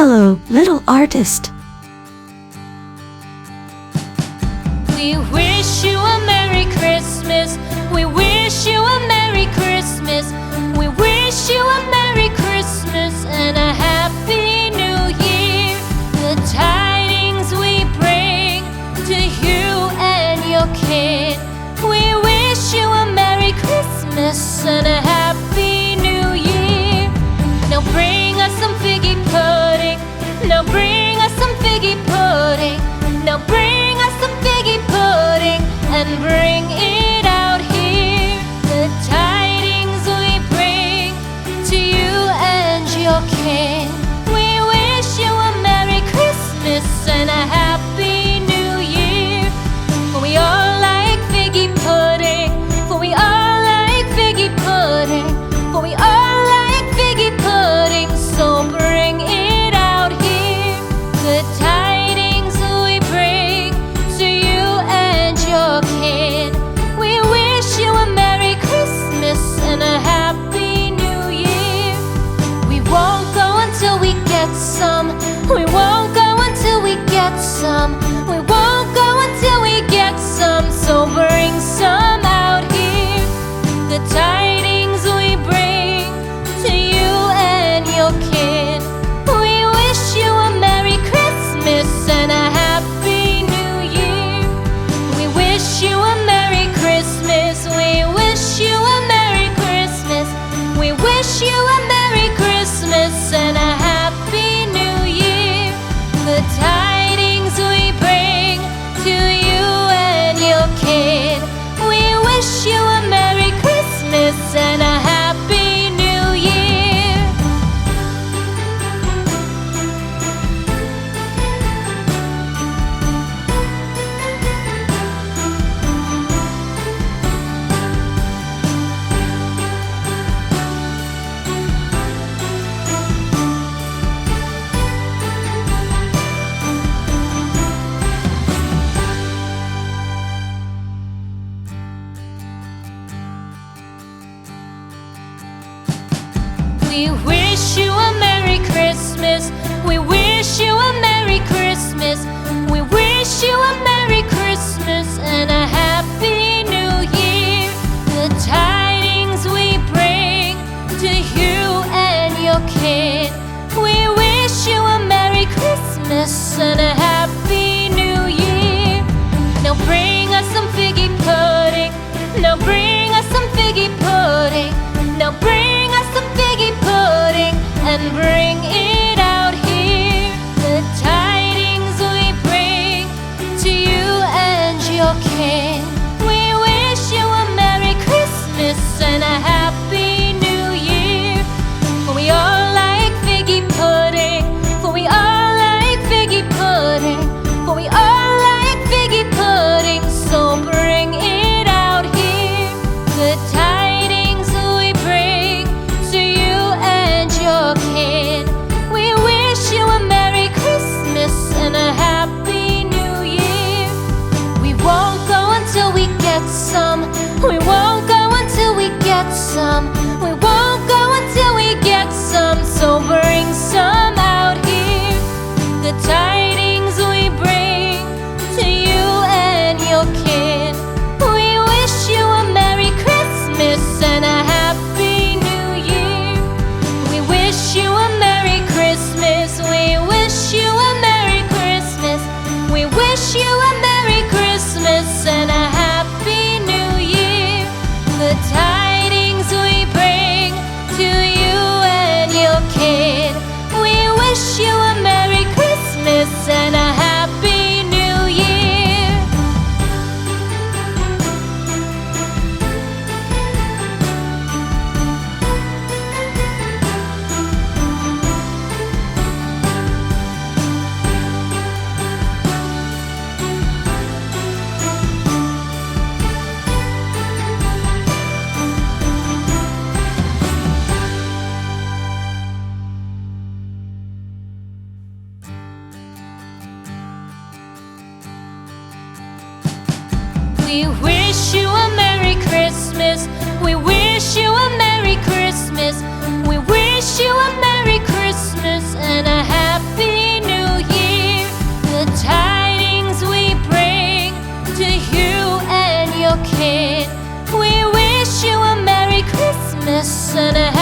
Hello, little artist. We wish you a Merry Christmas. We wish you a Merry Christmas. We wish you a Merry Christmas and a Happy New Year. The tidings we bring to you and your kid. We wish you a Merry Christmas and a Happy New Year. Now bring us some figgy pudding. Now bring us some figgy pudding. Now bring us some figgy pudding and bring it out here. The tidings we bring to you and your kin. We wish you a Merry Christmas and a Happy New Year. For we all like figgy pudding. For we all like figgy pudding. For we all like figgy pudding. So bring it out here. The tidings we bring to you and your kid. We wish you a Merry Christmas and a Happy New Year. We won't go until we get some. We won't go until we get some. We won't go until we get some. So bring some out here. The tidings we bring to you and your kid. We wish you a Merry Christmas and a Happy New Year. We wish you a Merry Christmas. We wish you a Merry Christmas. We wish you a Merry Christmas and a Happy New Year. The tidings we bring to you and your kid. We wish you a Merry Christmas and a Happy New Year. We wish you a Merry Christmas. We wish you a Merry Christmas. We wish you a Merry Christmas and a Happy New Year. The tidings we bring to you and your kid. We wish you a Merry Christmas and a Happy New Year. Now bring us some figgy pudding. Now bring us some figgy pudding. Now bring us some figgy pudding and bring it out here. The tidings we bring to you and your kin. We wish you a Merry Christmas and a Happy New Year. For we all like figgy pudding. For we all like figgy pudding. For we all like figgy pudding. So bring it out here. The tidings we bring to you and your kid. We wish you a Merry Christmas and a Happy New Year. We won't go until we get some. We won't go until we get some. We won't go until we get some. So bring some out here. The tidings we bring to you and your kid. We wish you a Merry Christmas and a Happy New Year. We wish you a Merry Christmas. We wish you a Merry Christmas. We wish you a Merry Christmas and a Happy New Year. The tidings we bring to you and your kid. We wish you a Merry Christmas and a Happy New Year. We wish you a Merry Christmas. We wish you a Merry Christmas. We wish you a Merry Christmas and a Happy Christmas and a